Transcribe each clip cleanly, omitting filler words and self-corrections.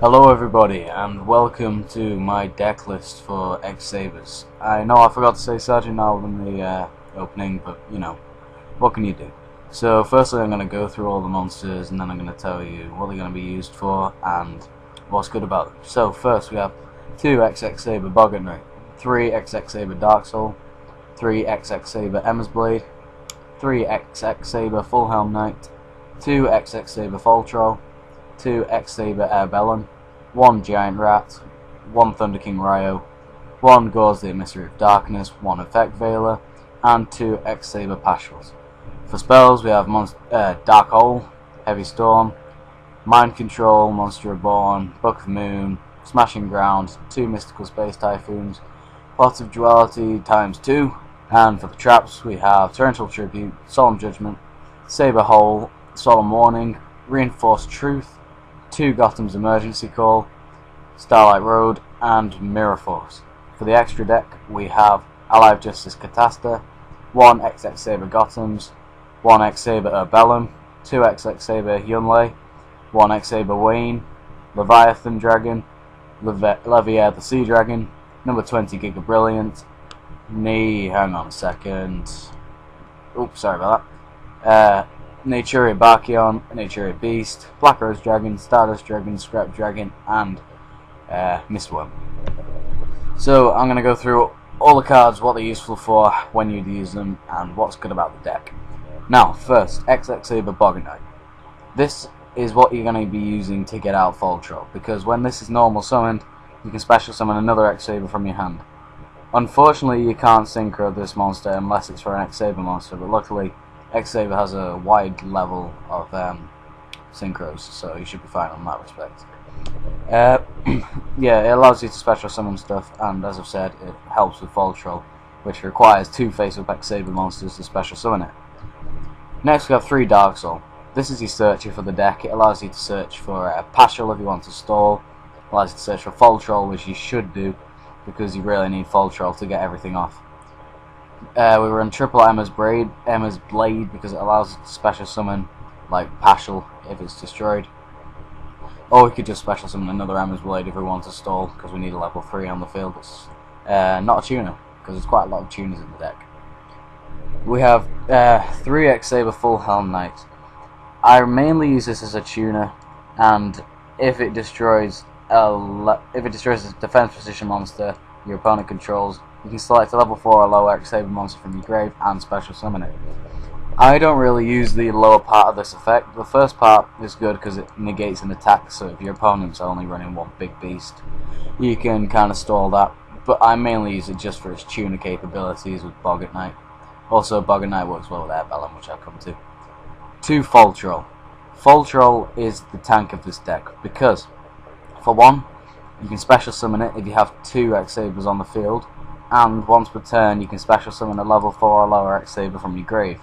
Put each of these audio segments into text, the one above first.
Hello everybody and welcome to my deck list for X-Sabers. I know I forgot to say Sergeant now in the opening, but you know, what can you do? So firstly I'm going to go through all the monsters and then I'm going to tell you what they're going to be used for and what's good about them. So first we have 2 XX-Saber Boggart, 3 XX-Saber Darksoul, 3 XX-Saber Emmersblade, 3 XX-Saber Fulhelmknight, 2 XX-Saber Faultroll, 2 X-Saber Airbellum, 1 Giant Rat, 1 Thunder King Rai-Oh, 1 Gorz the Emissary of Darkness, 1 Effect Veiler, and 2 X-Saber Pashulls. For spells we have Dark Hole, Heavy Storm, Mind Control, Monster Reborn, Book of Moon, Smashing Ground, 2 Mystical Space Typhoons, Pot of Duality ×2, and for the traps we have Torrential Tribute, Solemn Judgment, Saber Hole, Solemn Warning, Reinforced Truth, 2 Gottoms Emergency Call, Starlight Road, and Mirror Force. For the extra deck we have Allied Justice Catastor, 1 XX-Saber Gottoms, 1 X-Saber Urbellum, 2 XX-Saber Hyunlei, 1 X-Saber Wayne, Leviathan Dragon, Leviair the Sea Dragon, number 20 Giga-Brilliant, hang on a second, oops, sorry about that, Naturia Barkion, Naturia Beast, Black Rose Dragon, Stardust Dragon, Scrap Dragon, and Wurm. So I'm going to go through all the cards, what they're useful for, when you'd use them, and what's good about the deck. Now, first, XX-Saber Boggart. This is what you're going to be using to get out Faultroll, because when this is normal summoned, you can special summon another X-Saber from your hand. Unfortunately, you can't synchro this monster unless it's for an X-Saber monster, but luckily X-Saber has a wide level of synchros, so you should be fine on that respect. Yeah, it allows you to special summon stuff, and as I've said, it helps with Faultroll, which requires 2 face-up X-Saber monsters to special summon it. Next we have 3 Darksoul. This is your searcher for the deck. It allows you to search for a Pashull if you want to stall, it allows you to search for Faultroll, which you should do, because you really need Faultroll to get everything off. We run triple Emmersblade because it allows us to special summon like Pashull if it's destroyed. Or we could just special summon another Emmersblade if we want to stall because we need a level 3 on the field. It's not a tuner because there's quite a lot of tuners in the deck. We have 3 X-Saber Fulhelmknight. I mainly use this as a tuner, and if it destroys a defense position monster your opponent controls, you can select a level 4 or lower X-Saber monster from your grave and special summon it. I don't really use the lower part of this effect. The first part is good because it negates an attack, so if your opponent's only running 1 big beast, you can kind of stall that, but I mainly use it just for its tuner capabilities with Boggart. Also, Boggart works well with Airbellum, which I'll come to. 2 Faultroll. Faultroll is the tank of this deck because, for 1, you can special summon it if you have 2 X-Sabers on the field, and once per turn you can special summon a level 4 or lower X-Saber from your grave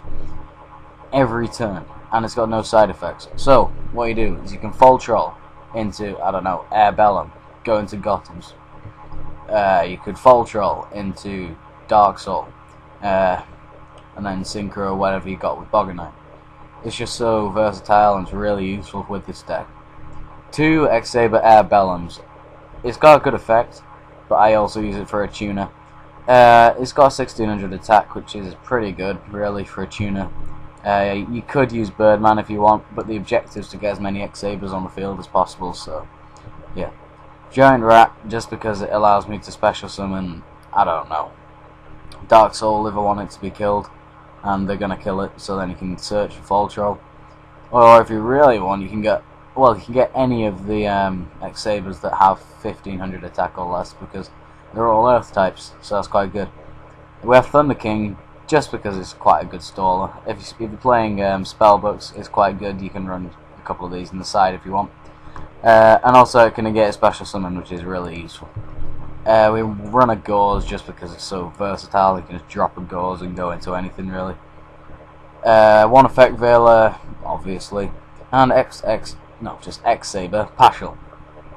every turn, and it's got no side effects. So what you do is you can Faultroll into, I don't know, Airbellum, go into Gottoms. You could Faultroll into Darksoul, and then synchro whatever you got with Boggart. It's just so versatile and it's really useful with this deck. 2 X-Saber Airbellums. It's got a good effect, but I also use it for a tuner. It's got 1600 attack, which is pretty good, really, for a tuner. You could use Birdman if you want, but the objective is to get as many X-Sabers on the field as possible, so yeah. Giant Rat, just because it allows me to special summon, I don't know, Darksoul if I want it to be killed, and they're gonna kill it, so then you can search for Faultroll. Or if you really want, you can get any of the X-Sabers that have 1500 attack or less, because they're all Earth types, so that's quite good. We have Thunder King, just because it's quite a good staller. If you're playing spellbooks, it's quite good. You can run a couple of these on the side if you want. And also it can negate a special summon, which is really useful. We run a Gorz just because it's so versatile. You can just drop a Gorz and go into anything really. 1 Effect Veiler, obviously, and X-Saber Pashull.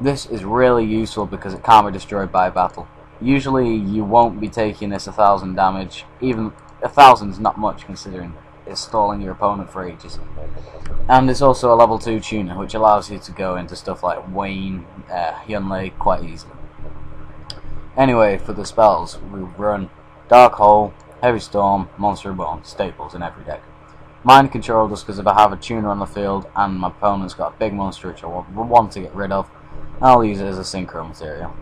This is really useful because it can't be destroyed by battle. Usually you won't be taking this 1000 damage. Even 1000's not much considering it's stalling your opponent for ages. And it's also a level 2 tuner, which allows you to go into stuff like Wayne, Hyunlei quite easily. Anyway, for the spells, we run Dark Hole, Heavy Storm, Monster Reborn, staples in every deck. Mind Control just because if I have a tuner on the field and my opponent's got a big monster which I want to get rid of, I'll use it as a synchro material.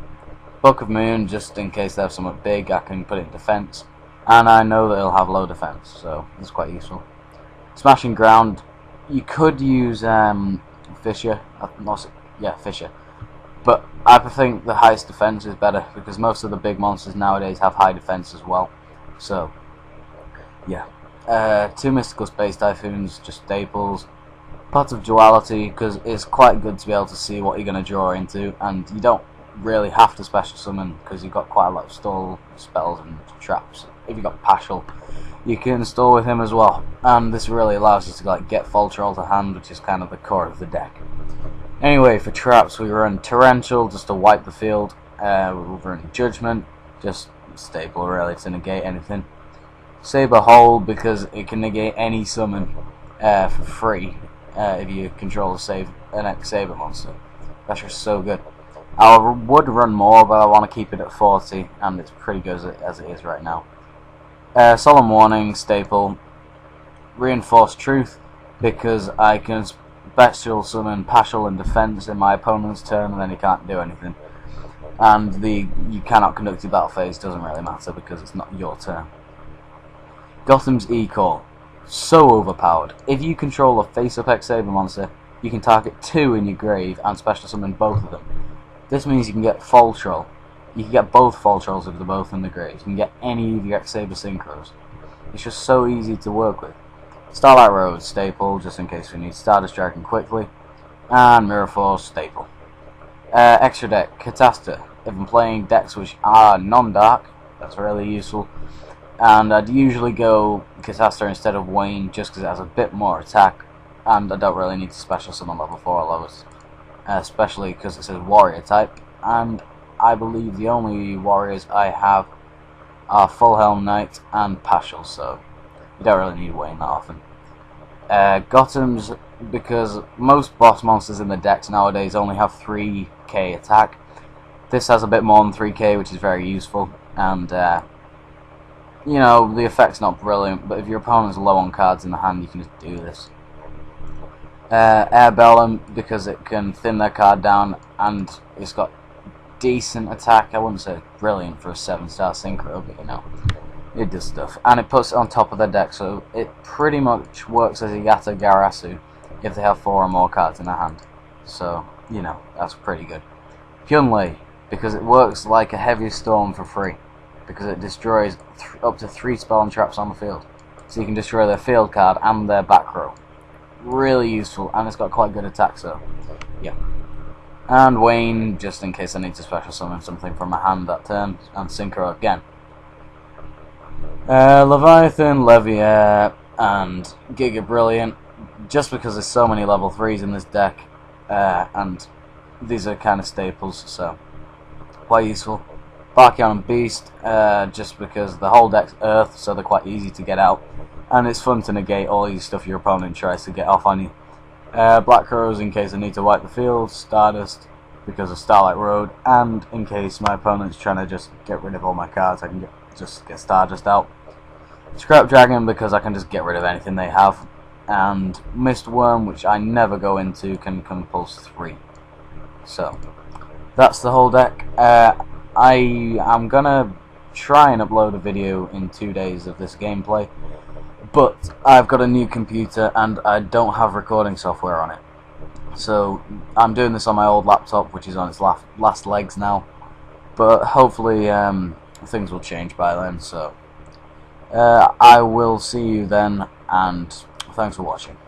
Book of Moon, just in case they have something big, I can put it in defense, and I know that it'll have low defense, so it's quite useful. Smashing Ground, you could use Fisher, Fisher, but I think the highest defense is better because most of the big monsters nowadays have high defense as well. So, yeah. 2 Mystical Space Typhoons, just staples. Pot of Duality, because it's quite good to be able to see what you're going to draw into, and you don't really have to special summon because you've got quite a lot of stall spells and traps. If you've got Pashull, you can stall with him as well, and this really allows you to like get Faultroll to hand, which is kind of the core of the deck. Anyway, for traps we run Torrential just to wipe the field. We run Judgment, just staple really to negate anything. Saber Hole because it can negate any summon for free if you control an X-Saber monster. That's just so good. I would run more, but I want to keep it at 40, and it's pretty good as it is right now. Solemn Warning, staple. Reinforced Truth because I can special summon Pashull in defense in my opponent's turn, and then he can't do anything. And you cannot conduct your battle phase, doesn't really matter because it's not your turn. Gotham's E-Core, so overpowered. If you control a face-up X-Saber monster, you can target 2 in your grave and special summon both of them. This means you can get Faultroll. You can get both Faultrolls if they're both in the grave. You can get any of your X-Saber synchros. It's just so easy to work with. Starlight Road, staple, just in case we need Stardust Dragon quickly. And Mirror Force, staple. Extra deck, Catastor. If I'm playing decks which are non-dark, that's really useful. And I'd usually go Catastor instead of Wayne just because it has a bit more attack, and I don't really need to special summon level 4 or lowest, especially because it says warrior type, and I believe the only warriors I have are Fulhelmknight and Pashull, so you don't really need Wayne that often. Gottoms, because most boss monsters in the decks nowadays only have 3k attack. This has a bit more than 3k, which is very useful, and you know, the effect's not brilliant, but if your opponent's low on cards in the hand, you can just do this. Airbellum, because it can thin their card down, and it's got decent attack. I wouldn't say brilliant for a 7-star synchro, but you know, it does stuff. And it puts it on top of their deck, so it pretty much works as a Yatta Garasu if they have 4 or more cards in their hand. So, you know, that's pretty good. Hyunlei, because it works like a Heavy Storm for free, because it destroys up to 3 spell and traps on the field. So you can destroy their field card and their back row. Really useful, and it's got quite good attack, so yeah. And Wayne, just in case I need to special summon something from my hand that turn, and synchro again. Leviathan, Leviair, and Giga-Brilliant, just because there's so many level 3s in this deck, and these are kind of staples, so quite useful. Barkion and Beast, just because the whole deck's Earth, so they're quite easy to get out, and it's fun to negate all these stuff your opponent tries to get off on you. Black Crows in case I need to wipe the field, Stardust because of Starlight Road, and in case my opponent's trying to just get rid of all my cards, I can just get Stardust out. Scrap Dragon because I can just get rid of anything they have, and Mist Wurm, which I never go into, can compulse 3. So that's the whole deck. I am gonna try and upload a video in 2 days of this gameplay, but I've got a new computer and I don't have recording software on it. So I'm doing this on my old laptop, which is on its last legs now. But hopefully things will change by then. So I will see you then, and thanks for watching.